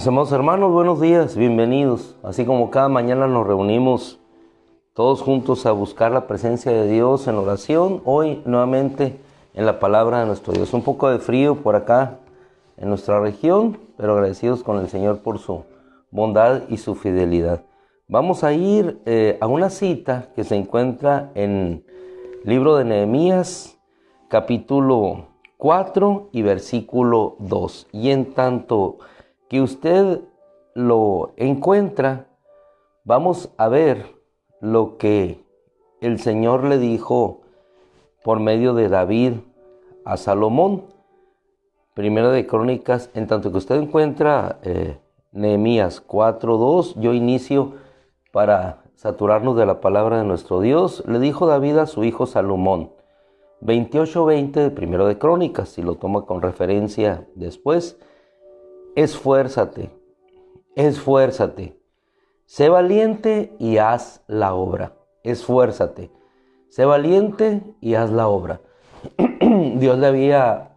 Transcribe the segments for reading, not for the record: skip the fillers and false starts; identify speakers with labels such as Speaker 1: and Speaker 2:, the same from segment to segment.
Speaker 1: Mis amados hermanos, buenos días, bienvenidos. Así como cada mañana nos reunimos todos juntos a buscar la presencia de Dios en oración, hoy nuevamente en la palabra de nuestro Dios. Un poco de frío por acá en nuestra región, pero agradecidos con el Señor por su bondad y su fidelidad. Vamos a ir a una cita que se encuentra en el libro de Nehemías, capítulo 4 y versículo 2. Y en tanto que usted lo encuentra, vamos a ver lo que el Señor le dijo por medio de David a Salomón. Primera de Crónicas, en tanto que usted encuentra Nehemías 4:2, yo inicio para saturarnos de la palabra de nuestro Dios. Le dijo David a su hijo Salomón, 28:20 de Primera de Crónicas, si lo toma con referencia después: esfuérzate, sé valiente y haz la obra. Esfuérzate, sé valiente y haz la obra. Dios le había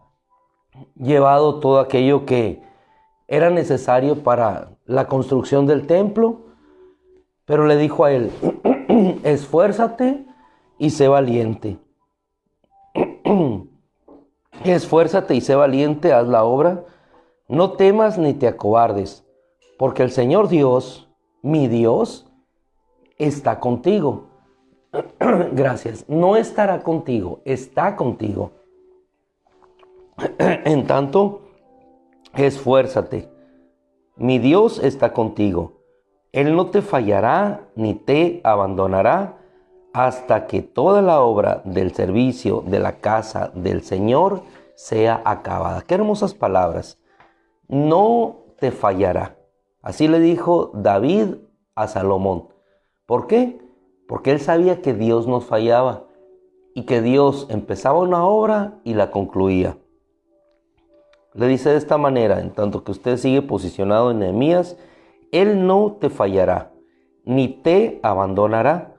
Speaker 1: llevado todo aquello que era necesario para la construcción del templo, pero le dijo a él, esfuérzate y sé valiente. Esfuérzate y sé valiente, haz la obra. No temas ni te acobardes, porque el Señor Dios, mi Dios, está contigo. Gracias. No estará contigo, está contigo. En tanto, esfuérzate. Mi Dios está contigo. Él no te fallará ni te abandonará hasta que toda la obra del servicio de la casa del Señor sea acabada. Qué hermosas palabras. No te fallará. Así le dijo David a Salomón. ¿Por qué? Porque él sabía que Dios nos fallaba y que Dios empezaba una obra y la concluía. Le dice de esta manera, en tanto que usted sigue posicionado en Nehemías, Él no te fallará, ni te abandonará,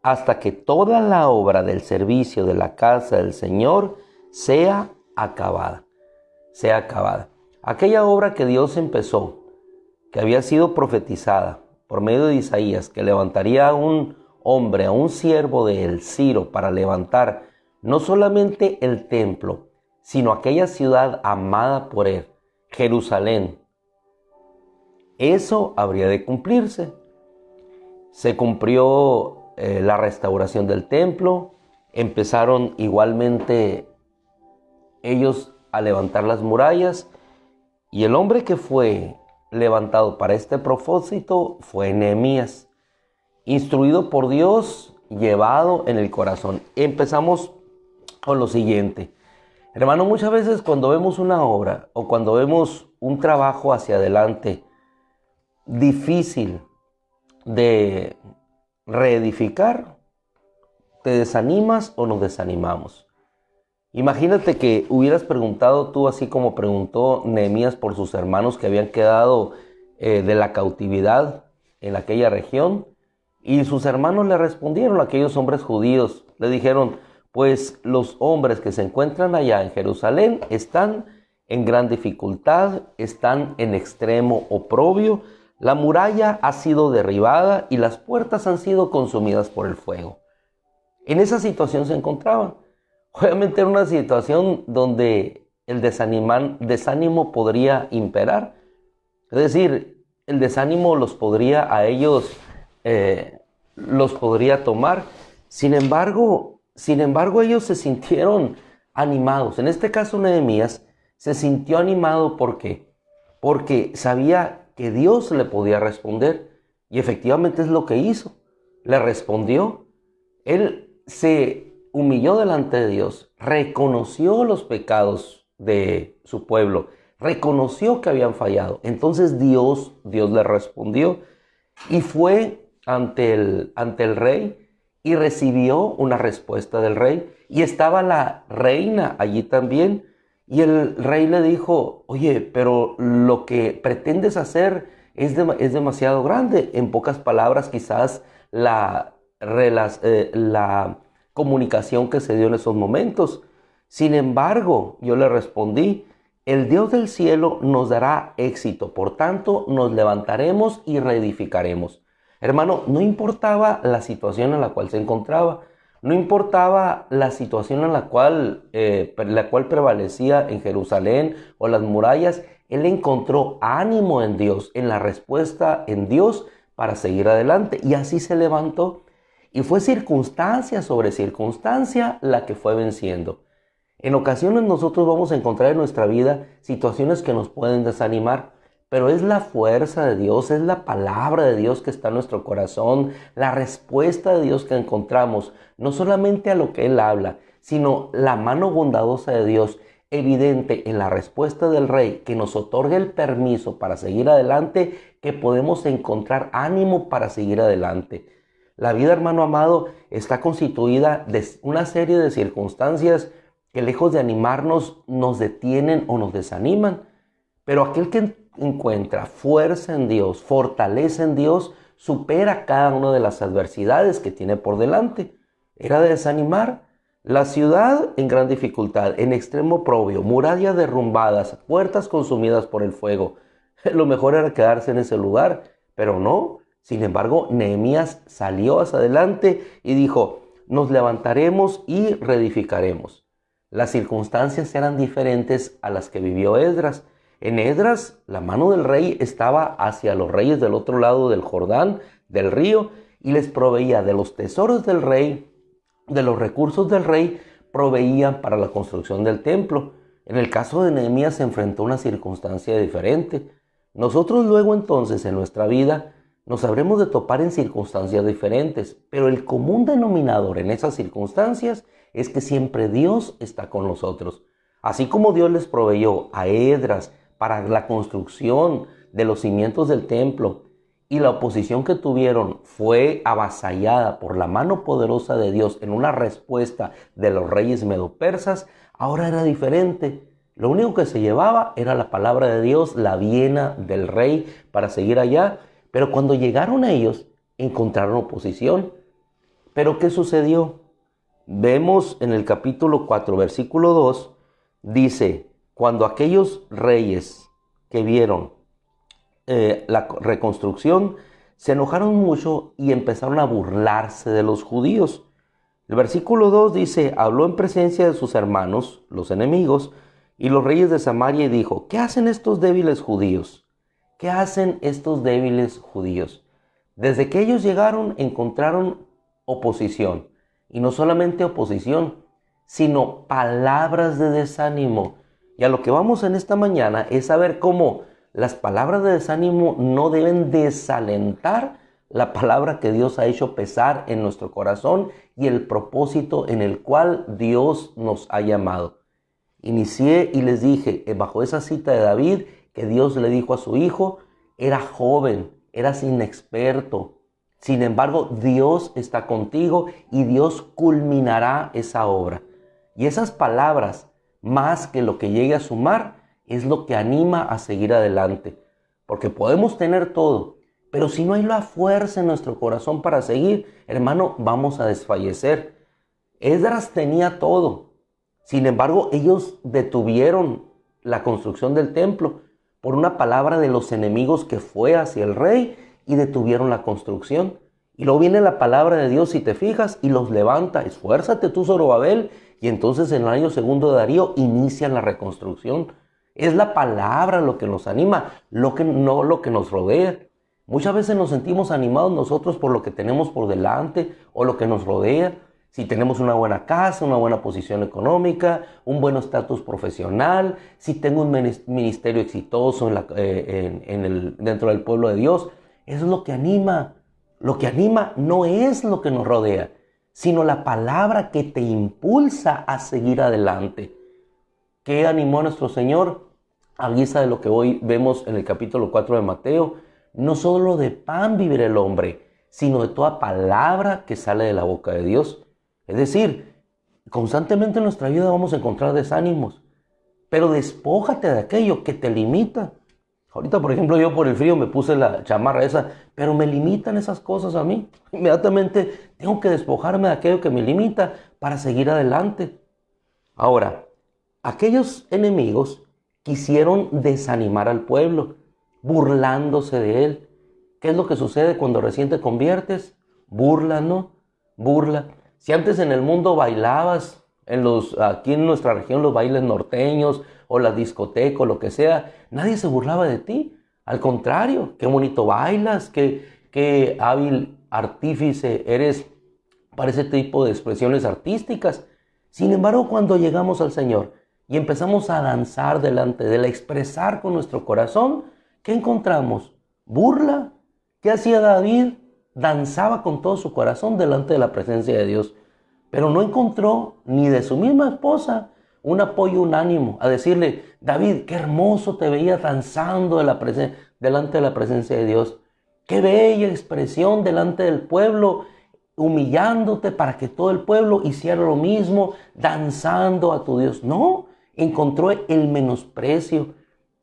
Speaker 1: hasta que toda la obra del servicio de la casa del Señor sea acabada. Sea acabada. Aquella obra que Dios empezó, que había sido profetizada por medio de Isaías, que levantaría a un hombre, a un siervo de él, Ciro, para levantar no solamente el templo, sino aquella ciudad amada por él, Jerusalén. Eso habría de cumplirse. Se cumplió la restauración del templo, empezaron igualmente ellos a levantar las murallas, y el hombre que fue levantado para este propósito fue Nehemías, instruido por Dios, llevado en el corazón. Empezamos con lo siguiente. Hermano, muchas veces cuando vemos una obra o cuando vemos un trabajo hacia adelante difícil de reedificar, te desanimas o nos desanimamos. Imagínate que hubieras preguntado tú, así como preguntó Nehemías por sus hermanos que habían quedado de la cautividad en aquella región, y sus hermanos le respondieron, aquellos hombres judíos, le dijeron, pues los hombres que se encuentran allá en Jerusalén están en gran dificultad, están en extremo oprobio, la muralla ha sido derribada y las puertas han sido consumidas por el fuego. En esa situación se encontraban. Obviamente era una situación donde el desánimo podría imperar. Es decir, el desánimo los podría a ellos, los podría tomar. Sin embargo, ellos se sintieron animados. En este caso, Nehemías se sintió animado. ¿Por qué? Porque sabía que Dios le podía responder. Y efectivamente es lo que hizo. Le respondió. Él se humilló delante de Dios, reconoció los pecados de su pueblo, reconoció que habían fallado. Entonces Dios le respondió y fue ante el rey y recibió una respuesta del rey. Y estaba la reina allí también. Y el rey le dijo, oye, pero lo que pretendes hacer es demasiado grande. En pocas palabras, quizás la comunicación que se dio en esos momentos. Sin embargo, yo le respondí el Dios del cielo nos dará éxito, por tanto nos levantaremos y reedificaremos. Hermano, no importaba la situación en la cual se encontraba, no importaba la situación en la cual prevalecía en Jerusalén o las murallas, él encontró ánimo en Dios, en la respuesta en Dios para seguir adelante. Y así se levantó. Y fue circunstancia sobre circunstancia la que fue venciendo. En ocasiones nosotros vamos a encontrar en nuestra vida situaciones que nos pueden desanimar, pero es la fuerza de Dios, es la palabra de Dios que está en nuestro corazón, la respuesta de Dios que encontramos, no solamente a lo que Él habla, sino la mano bondadosa de Dios, evidente en la respuesta del Rey, que nos otorga el permiso para seguir adelante, que podemos encontrar ánimo para seguir adelante. La vida, hermano amado, está constituida de una serie de circunstancias que lejos de animarnos, nos detienen o nos desaniman. Pero aquel que encuentra fuerza en Dios, fortaleza en Dios, supera cada una de las adversidades que tiene por delante. Era de desanimar. La ciudad en gran dificultad, en extremo oprobio, murallas derrumbadas, puertas consumidas por el fuego. Lo mejor era quedarse en ese lugar, pero no. Sin embargo, Nehemías salió hacia adelante y dijo, nos levantaremos y reedificaremos. Las circunstancias eran diferentes a las que vivió Esdras. En Esdras, la mano del rey estaba hacia los reyes del otro lado del Jordán, del río, y les proveía de los tesoros del rey, de los recursos del rey, proveían para la construcción del templo. En el caso de Nehemías se enfrentó a una circunstancia diferente. Nosotros luego entonces en nuestra vida nos habremos de topar en circunstancias diferentes, pero el común denominador en esas circunstancias es que siempre Dios está con nosotros. Así como Dios les proveyó a Esdras para la construcción de los cimientos del templo y la oposición que tuvieron fue avasallada por la mano poderosa de Dios en una respuesta de los reyes medo-persas, ahora era diferente. Lo único que se llevaba era la palabra de Dios, la viena del rey para seguir allá. Pero cuando llegaron ellos, encontraron oposición. ¿Pero qué sucedió? Vemos en el capítulo 4, versículo 2, dice, cuando aquellos reyes que vieron la reconstrucción, se enojaron mucho y empezaron a burlarse de los judíos. El versículo 2 dice, habló en presencia de sus hermanos, los enemigos, y los reyes de Samaria y dijo, ¿qué hacen estos débiles judíos? ¿Qué hacen estos débiles judíos? Desde que ellos llegaron encontraron oposición. Y no solamente oposición, sino palabras de desánimo. Y a lo que vamos en esta mañana es saber cómo las palabras de desánimo no deben desalentar la palabra que Dios ha hecho pesar en nuestro corazón y el propósito en el cual Dios nos ha llamado. Inicié y les dije, bajo esa cita de David, que Dios le dijo a su hijo, era joven, eras inexperto. Sin embargo, Dios está contigo y Dios culminará esa obra. Y esas palabras, más que lo que llegue a sumar, es lo que anima a seguir adelante. Porque podemos tener todo, pero si no hay la fuerza en nuestro corazón para seguir, hermano, vamos a desfallecer. Esdras tenía todo. Sin embargo, ellos detuvieron la construcción del templo por una palabra de los enemigos que fue hacia el rey y detuvieron la construcción. Y luego viene la palabra de Dios, si te fijas, y los levanta. Esfuérzate tú, Zorobabel. Y entonces en el año segundo de Darío inician la reconstrucción. Es la palabra lo que nos anima, no lo que nos rodea. Muchas veces nos sentimos animados nosotros por lo que tenemos por delante o lo que nos rodea. Si tenemos una buena casa, una buena posición económica, un buen estatus profesional, si tengo un ministerio exitoso dentro del pueblo de Dios, eso es lo que anima. Lo que anima no es lo que nos rodea, sino la palabra que te impulsa a seguir adelante. ¿Qué animó a nuestro Señor? A guisa de lo que hoy vemos en el capítulo 4 de Mateo, no solo de pan vivirá el hombre, sino de toda palabra que sale de la boca de Dios. Es decir, constantemente en nuestra vida vamos a encontrar desánimos, pero despójate de aquello que te limita. Ahorita, por ejemplo, yo por el frío me puse la chamarra esa, pero me limitan esas cosas a mí. Inmediatamente tengo que despojarme de aquello que me limita para seguir adelante. Ahora, aquellos enemigos quisieron desanimar al pueblo, burlándose de él. ¿Qué es lo que sucede cuando recién te conviertes? Burla, ¿no? Burla. Si antes en el mundo bailabas, aquí en nuestra región los bailes norteños o las discotecas o lo que sea, nadie se burlaba de ti. Al contrario, qué bonito bailas, qué hábil artífice eres para ese tipo de expresiones artísticas. Sin embargo, cuando llegamos al Señor y empezamos a danzar delante de Él, a expresar con nuestro corazón, ¿qué encontramos? Burla. ¿Qué hacía David? Danzaba con todo su corazón delante de la presencia de Dios, pero no encontró ni de su misma esposa un apoyo unánimo a decirle: David, qué hermoso te veía danzando delante de la presencia de Dios. Qué bella expresión delante del pueblo, humillándote para que todo el pueblo hiciera lo mismo, danzando a tu Dios. No, encontró el menosprecio.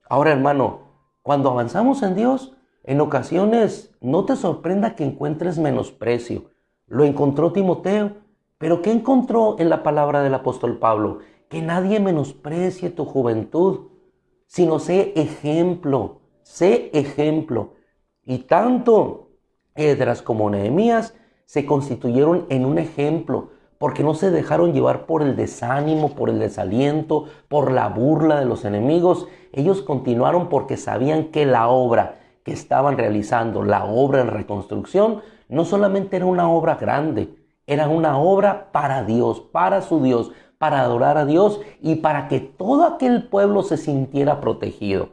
Speaker 1: Ahora, hermano, cuando avanzamos en Dios, en ocasiones no te sorprenda que encuentres menosprecio. Lo encontró Timoteo, pero ¿qué encontró en la palabra del apóstol Pablo? Que nadie menosprecie tu juventud, sino sé ejemplo, sé ejemplo. Y tanto Esdras como Nehemías se constituyeron en un ejemplo, porque no se dejaron llevar por el desánimo, por el desaliento, por la burla de los enemigos. Ellos continuaron porque sabían que la obra que estaban realizando, la obra en reconstrucción, no solamente era una obra grande, era una obra para Dios, para su Dios, para adorar a Dios y para que todo aquel pueblo se sintiera protegido.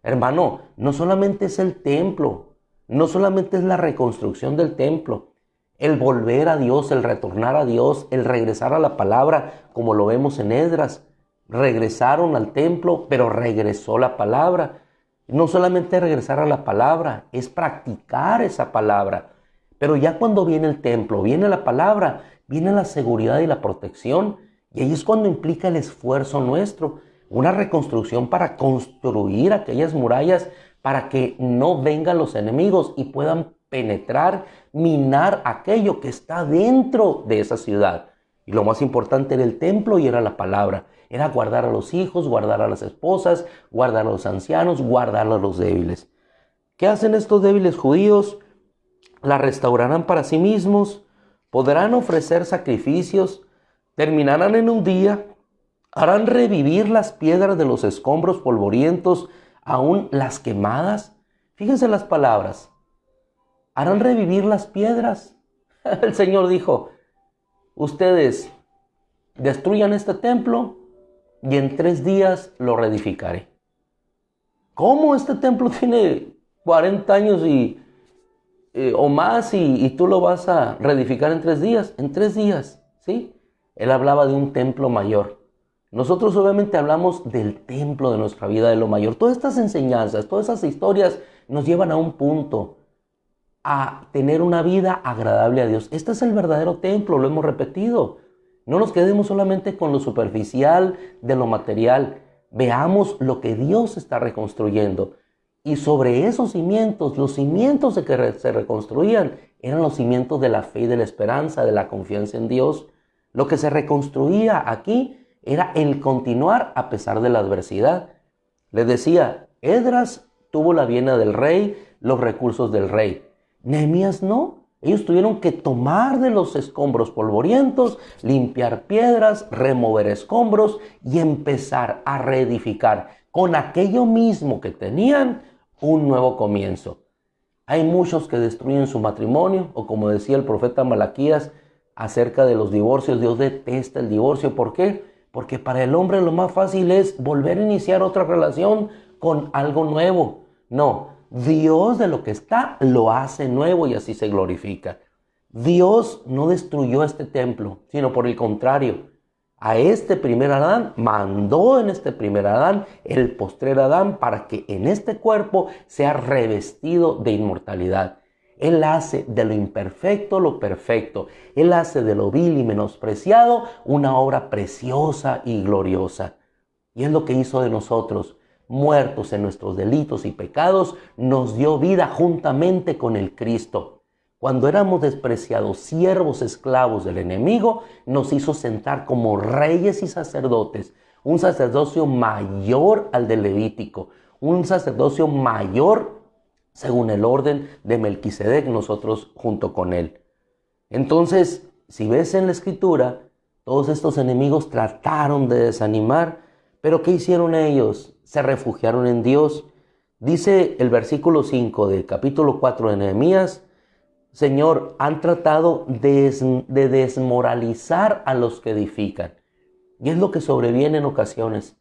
Speaker 1: Hermano, no solamente es el templo, no solamente es la reconstrucción del templo, el volver a Dios, el retornar a Dios, el regresar a la palabra, como lo vemos en Esdras. Regresaron al templo, pero regresó la palabra. No solamente regresar a la palabra, es practicar esa palabra. Pero ya cuando viene el templo, viene la palabra, viene la seguridad y la protección. Y ahí es cuando implica el esfuerzo nuestro, una reconstrucción para construir aquellas murallas para que no vengan los enemigos y puedan penetrar, minar aquello que está dentro de esa ciudad. Y lo más importante era el templo y era la palabra. Era guardar a los hijos, guardar a las esposas, guardar a los ancianos, guardar a los débiles. ¿Qué hacen estos débiles judíos? La restaurarán para sí mismos, podrán ofrecer sacrificios, terminarán en un día, harán revivir las piedras de los escombros polvorientos, aún las quemadas. Fíjense las palabras. Harán revivir las piedras. El Señor dijo: ustedes destruyan este templo y en 3 días lo reedificaré. ¿Cómo este templo tiene 40 años o más y tú lo vas a reedificar en 3 días? En 3 días, ¿sí? Él hablaba de un templo mayor. Nosotros obviamente hablamos del templo de nuestra vida, de lo mayor. Todas estas enseñanzas, todas esas historias nos llevan a un punto, a tener una vida agradable a Dios. Este es el verdadero templo, lo hemos repetido. No nos quedemos solamente con lo superficial de lo material. Veamos lo que Dios está reconstruyendo. Y sobre esos cimientos, los cimientos de que se reconstruían, eran los cimientos de la fe y de la esperanza, de la confianza en Dios. Lo que se reconstruía aquí era el continuar a pesar de la adversidad. Les decía, Esdras tuvo la viena del rey, los recursos del rey. Nehemías no. Ellos tuvieron que tomar de los escombros polvorientos, limpiar piedras, remover escombros y empezar a reedificar con aquello mismo que tenían un nuevo comienzo. Hay muchos que destruyen su matrimonio, o como decía el profeta Malaquías acerca de los divorcios, Dios detesta el divorcio. ¿Por qué? Porque para el hombre lo más fácil es volver a iniciar otra relación con algo nuevo. No. Dios de lo que está lo hace nuevo y así se glorifica. Dios no destruyó este templo, sino por el contrario, a este primer Adán mandó en este primer Adán el postrer Adán para que en este cuerpo sea revestido de inmortalidad. Él hace de lo imperfecto lo perfecto. Él hace de lo vil y menospreciado una obra preciosa y gloriosa. Y es lo que hizo de nosotros. Muertos en nuestros delitos y pecados, nos dio vida juntamente con el Cristo. Cuando éramos despreciados, siervos, esclavos del enemigo, nos hizo sentar como reyes y sacerdotes, un sacerdocio mayor al del Levítico, un sacerdocio mayor según el orden de Melquisedec, nosotros junto con él. Entonces, si ves en la Escritura, todos estos enemigos trataron de desanimar, pero ¿qué hicieron ellos? Se refugiaron en Dios. Dice el versículo 5 del capítulo 4 de Nehemías: Señor, han tratado de desmoralizar a los que edifican. Y es lo que sobreviene en ocasiones,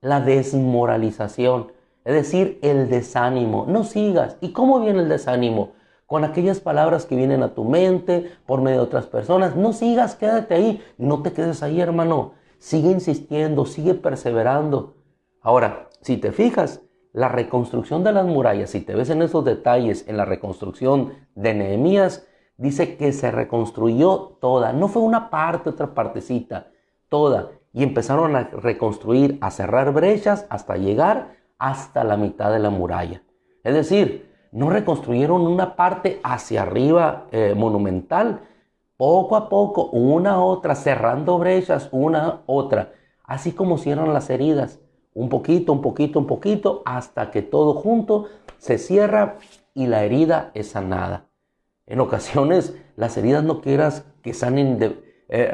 Speaker 1: la desmoralización, es decir, el desánimo. No sigas. ¿Y cómo viene el desánimo? Con aquellas palabras que vienen a tu mente por medio de otras personas. No sigas, quédate ahí. No te quedes ahí, hermano. Sigue insistiendo, sigue perseverando. Ahora, si te fijas, la reconstrucción de las murallas, si te ves en esos detalles en la reconstrucción de Nehemías, dice que se reconstruyó toda. No fue una parte, otra partecita, toda. Y empezaron a reconstruir, a cerrar brechas hasta llegar hasta la mitad de la muralla. Es decir, no reconstruyeron una parte hacia arriba monumental. Poco a poco, una a otra, cerrando brechas, una a otra. Así como cierran las heridas. Un poquito, un poquito, un poquito, hasta que todo junto se cierra y la herida es sanada. En ocasiones las heridas no quieras que sanen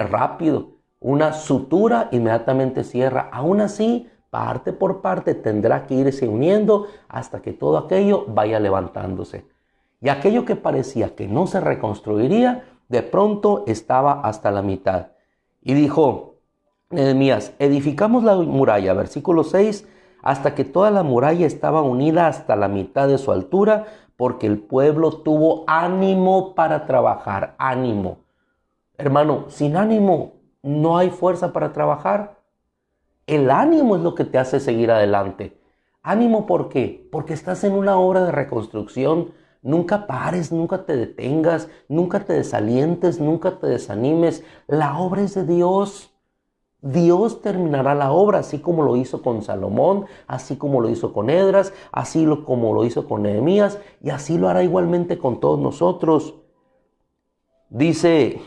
Speaker 1: rápido. Una sutura inmediatamente cierra. Aún así, parte por parte tendrá que irse uniendo hasta que todo aquello vaya levantándose. Y aquello que parecía que no se reconstruiría, de pronto estaba hasta la mitad. Y dijo Nehemías: edificamos la muralla, versículo 6, hasta que toda la muralla estaba unida hasta la mitad de su altura, porque el pueblo tuvo ánimo para trabajar. Ánimo. Hermano, sin ánimo no hay fuerza para trabajar. El ánimo es lo que te hace seguir adelante. ¿Ánimo por qué? Porque estás en una obra de reconstrucción. Nunca pares, nunca te detengas, nunca te desalientes, nunca te desanimes. La obra es de Dios. Dios terminará la obra, así como lo hizo con Salomón, así como lo hizo con Esdras, así como lo hizo con Nehemías, y así lo hará igualmente con todos nosotros. Dice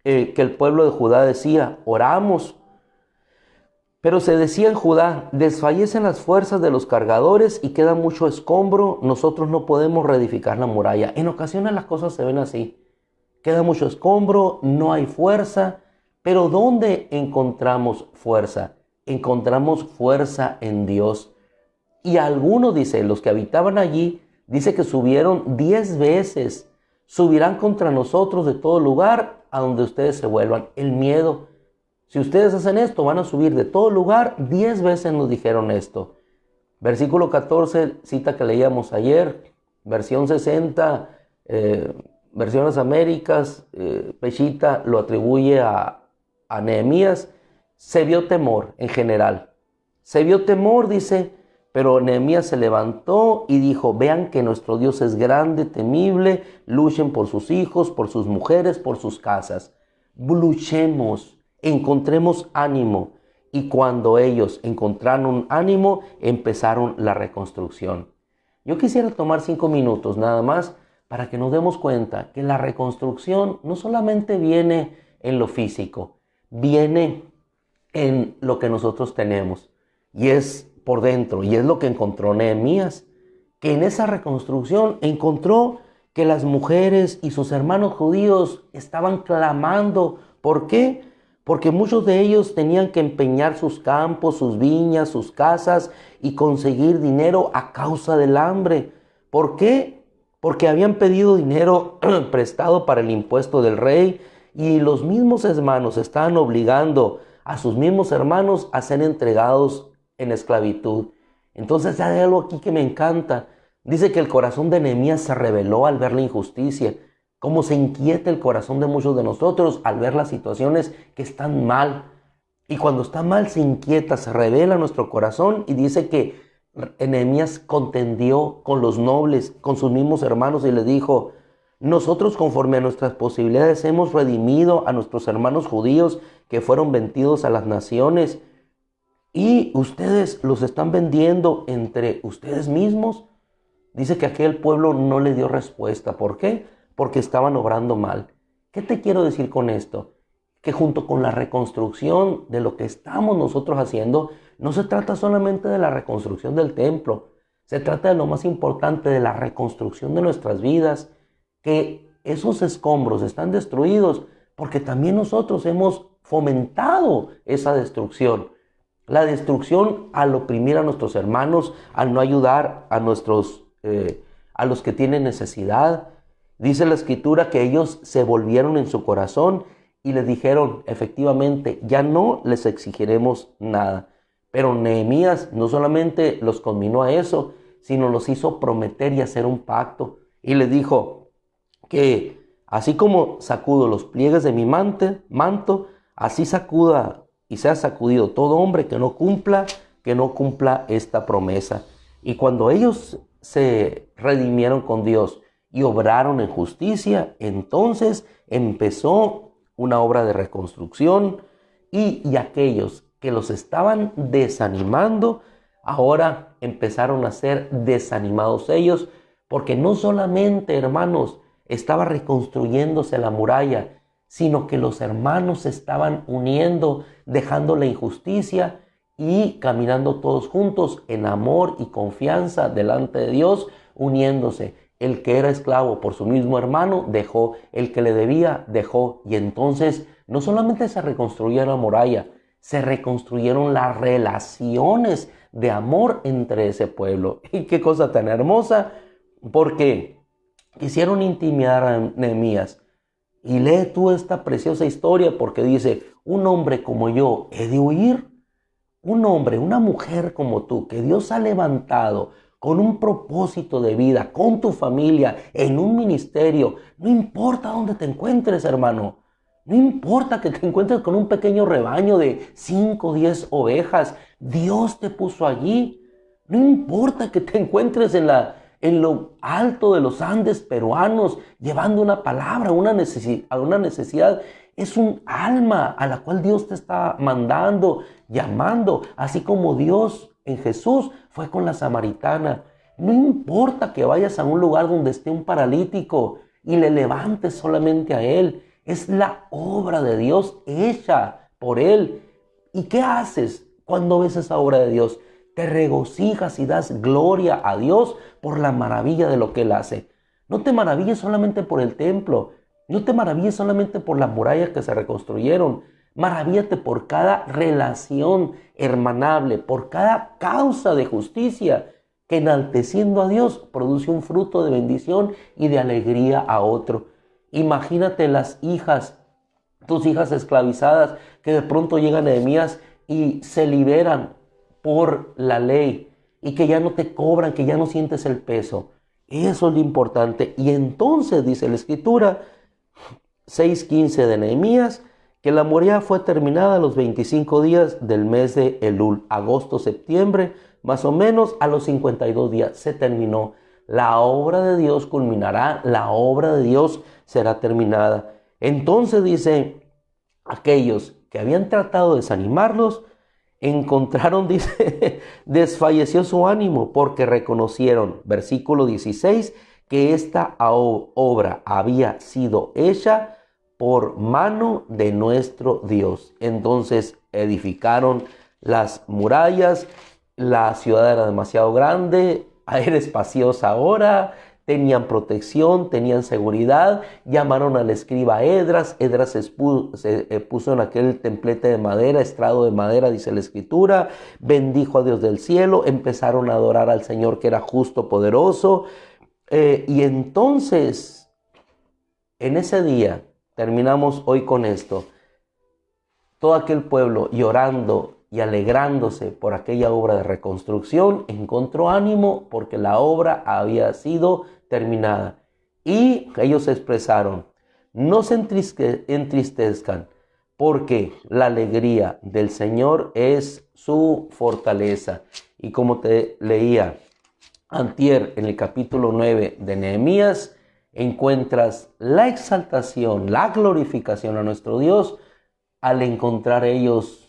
Speaker 1: que el pueblo de Judá decía: oramos. Pero se decía en Judá: desfallecen las fuerzas de los cargadores y queda mucho escombro, nosotros no podemos reedificar la muralla. En ocasiones las cosas se ven así. Queda mucho escombro, no hay fuerza. Pero ¿dónde encontramos fuerza? Encontramos fuerza en Dios. Y algunos, dice, los que habitaban allí, dice que subieron 10 veces. Subirán contra nosotros de todo lugar a donde ustedes se vuelvan. El miedo. Si ustedes hacen esto, van a subir de todo lugar. 10 veces nos dijeron esto. Versículo 14, cita que leíamos ayer, versión 60, versiones Américas, Peshita lo atribuye a Nehemías. Se vio temor en general. Se vio temor, dice, pero Nehemías se levantó y dijo: vean que nuestro Dios es grande, temible, luchen por sus hijos, por sus mujeres, por sus casas. Luchemos, encontremos ánimo. Y cuando ellos encontraron ánimo, empezaron la reconstrucción. Yo quisiera tomar 5 minutos nada más para que nos demos cuenta que la reconstrucción no solamente viene en lo físico, viene en lo que nosotros tenemos, y es por dentro, y es lo que encontró Nehemías, que en esa reconstrucción encontró que las mujeres y sus hermanos judíos estaban clamando. ¿Por qué? Porque muchos de ellos tenían que empeñar sus campos, sus viñas, sus casas y conseguir dinero a causa del hambre. ¿Por qué? Porque habían pedido dinero prestado para el impuesto del rey, y los mismos hermanos estaban obligando a sus mismos hermanos a ser entregados en esclavitud. Entonces hay algo aquí que me encanta. Dice que el corazón de Nehemías se rebeló al ver la injusticia. Cómo se inquieta el corazón de muchos de nosotros al ver las situaciones que están mal. Y cuando está mal se inquieta, se rebela nuestro corazón, y dice que Nehemías contendió con los nobles, con sus mismos hermanos, y les dijo: nosotros, conforme a nuestras posibilidades, hemos redimido a nuestros hermanos judíos que fueron vendidos a las naciones, y ustedes los están vendiendo entre ustedes mismos. Dice que aquel pueblo no le dio respuesta. ¿Por qué? Porque estaban obrando mal. ¿Qué te quiero decir con esto? que junto con la reconstrucción de lo que estamos nosotros haciendo, no se trata solamente de la reconstrucción del templo, se trata de lo más importante, de la reconstrucción de nuestras vidas, que esos escombros están destruidos porque también nosotros hemos fomentado esa destrucción. La destrucción al oprimir a nuestros hermanos, al no ayudar a a los que tienen necesidad. Dice la Escritura que ellos se volvieron en su corazón y les dijeron, efectivamente, ya no les exigiremos nada. Pero Nehemías no solamente los conminó a eso, sino los hizo prometer y hacer un pacto. Y les dijo que así como sacudo los pliegues de mi manto, así sacuda y sea sacudido todo hombre que no cumpla esta promesa. Y cuando ellos se redimieron con Dios y obraron en justicia, entonces empezó una obra de reconstrucción y aquellos que los estaban desanimando, ahora empezaron a ser desanimados ellos, porque no solamente, hermanos, estaba reconstruyéndose la muralla, sino que los hermanos se estaban uniendo, dejando la injusticia y caminando todos juntos en amor y confianza delante de Dios, uniéndose. El que era esclavo por su mismo hermano dejó, el que le debía dejó, y entonces no solamente se reconstruyó la muralla, se reconstruyeron las relaciones de amor entre ese pueblo. Y qué cosa tan hermosa, porque quisieron intimidar a Nehemías. Y lee tú esta preciosa historia, porque dice, un hombre como yo he de huir. Un hombre, una mujer como tú, que Dios ha levantado con un propósito de vida, con tu familia, en un ministerio. No importa dónde te encuentres, hermano. No importa que te encuentres con un pequeño rebaño de 5 o 10 ovejas. Dios te puso allí. No importa que te encuentres en lo alto de los Andes peruanos, llevando una palabra, una necesidad. Es un alma a la cual Dios te está mandando, llamando, así como Dios en Jesús fue con la samaritana. No importa que vayas a un lugar donde esté un paralítico y le levantes solamente a él. Es la obra de Dios hecha por él. ¿Y qué haces cuando ves esa obra de Dios? Te regocijas y das gloria a Dios por la maravilla de lo que Él hace. No te maravilles solamente por el templo. No te maravilles solamente por las murallas que se reconstruyeron. Maravíllate por cada relación hermanable, por cada causa de justicia que, enalteciendo a Dios, produce un fruto de bendición y de alegría a otro. Imagínate las hijas, tus hijas esclavizadas, que de pronto llegan a Nehemías y se liberan por la ley y que ya no te cobran, que ya no sientes el peso. Eso es lo importante. Y entonces dice la Escritura 6:15 de Nehemías, que la muralla fue terminada a los 25 días del mes de Elul, agosto, septiembre, más o menos a los 52 días se terminó. La obra de Dios culminará, la obra de Dios será terminada. Entonces dice, aquellos que habían tratado de desanimarlos, encontraron, dice, desfalleció su ánimo porque reconocieron, versículo 16, que esta obra había sido hecha por mano de nuestro Dios. Entonces edificaron las murallas, la ciudad era demasiado grande, era espaciosa ahora, tenían protección, tenían seguridad. Llamaron al escriba Esdras. Esdras se puso en aquel templete de madera, estrado de madera, dice la Escritura. Bendijo a Dios del cielo. Empezaron a adorar al Señor que era justo, poderoso. Y entonces, en ese día, terminamos hoy con esto. Todo aquel pueblo llorando y alegrándose por aquella obra de reconstrucción, encontró ánimo porque la obra había sido terminada. Y ellos expresaron, no se entristezcan, porque la alegría del Señor es su fortaleza. Y como te leía antier en el capítulo 9 de Nehemías, encuentras la exaltación, la glorificación a nuestro Dios al encontrar ellos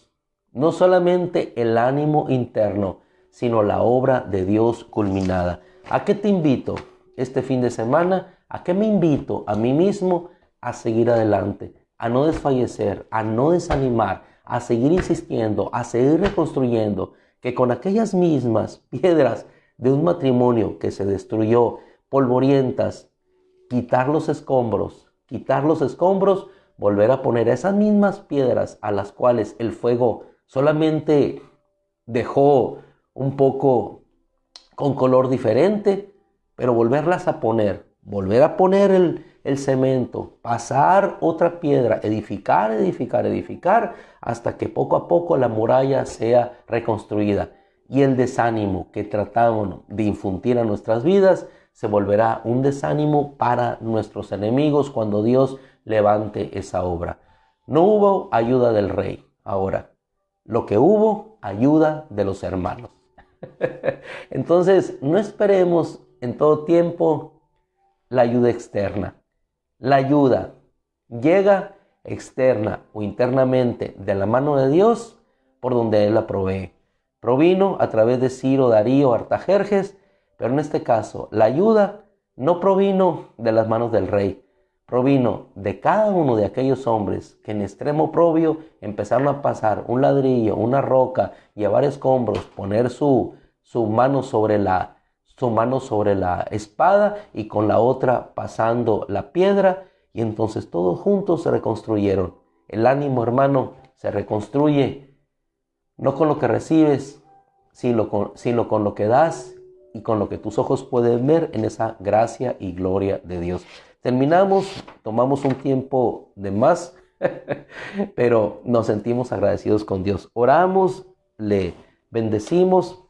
Speaker 1: no solamente el ánimo interno, sino la obra de Dios culminada. ¿A qué te invito este fin de semana? ¿A qué me invito a mí mismo a seguir adelante? a no desfallecer, a no desanimar, a seguir insistiendo, a seguir reconstruyendo, que con aquellas mismas piedras de un matrimonio que se destruyó, polvorientas, quitar los escombros, volver a poner esas mismas piedras a las cuales el fuego solamente dejó un poco con color diferente, pero volverlas a poner, volver a poner el cemento, pasar otra piedra, edificar, hasta que poco a poco la muralla sea reconstruida. Y el desánimo que tratamos de infundir a nuestras vidas se volverá un desánimo para nuestros enemigos cuando Dios levante esa obra. No hubo ayuda del rey. Ahora, lo que hubo, ayuda de los hermanos. Entonces, no esperemos en todo tiempo la ayuda externa. La ayuda llega externa o internamente de la mano de Dios por donde Él la provee. Provino a través de Ciro, Darío, Artajerjes, pero en este caso la ayuda no provino de las manos del rey, provino de cada uno de aquellos hombres que en extremo oprobio empezaron a pasar un ladrillo, una roca, llevar escombros, poner su mano sobre la espada y con la otra pasando la piedra, y entonces todos juntos se reconstruyeron. El ánimo, hermano, se reconstruye no con lo que recibes, sino con lo que das y con lo que tus ojos pueden ver en esa gracia y gloria de Dios. Terminamos, tomamos un tiempo de más, pero nos sentimos agradecidos con Dios. Oramos, le bendecimos,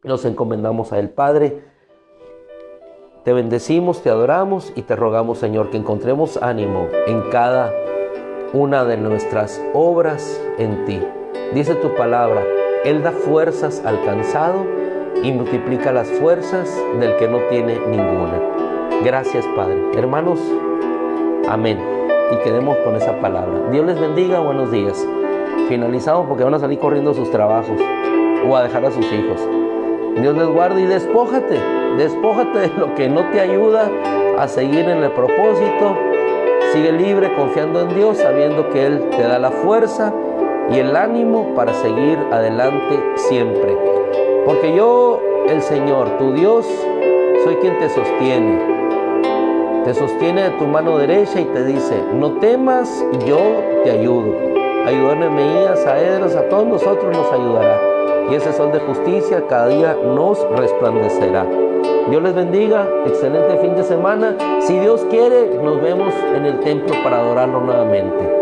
Speaker 1: nos encomendamos a Él. Padre, te bendecimos, te adoramos y te rogamos, Señor, que encontremos ánimo en cada una de nuestras obras en ti. Dice tu palabra, Él da fuerzas al cansado y multiplica las fuerzas del que no tiene ninguna. Gracias, Padre. Hermanos, amén. Y quedemos con esa palabra. Dios les bendiga, buenos días. Finalizamos porque van a salir corriendo a sus trabajos o a dejar a sus hijos. Dios les guarde y despójate de lo que no te ayuda a seguir en el propósito. Sigue libre, confiando en Dios, sabiendo que Él te da la fuerza y el ánimo para seguir adelante siempre. Porque yo, el Señor, tu Dios, soy quien te sostiene. Te sostiene de tu mano derecha y te dice, no temas, yo te ayudo. Ayudarme a Meías, a Edras, a todos nosotros nos ayudará. Y ese sol de justicia cada día nos resplandecerá. Dios les bendiga, excelente fin de semana. Si Dios quiere, nos vemos en el templo para adorarlo nuevamente.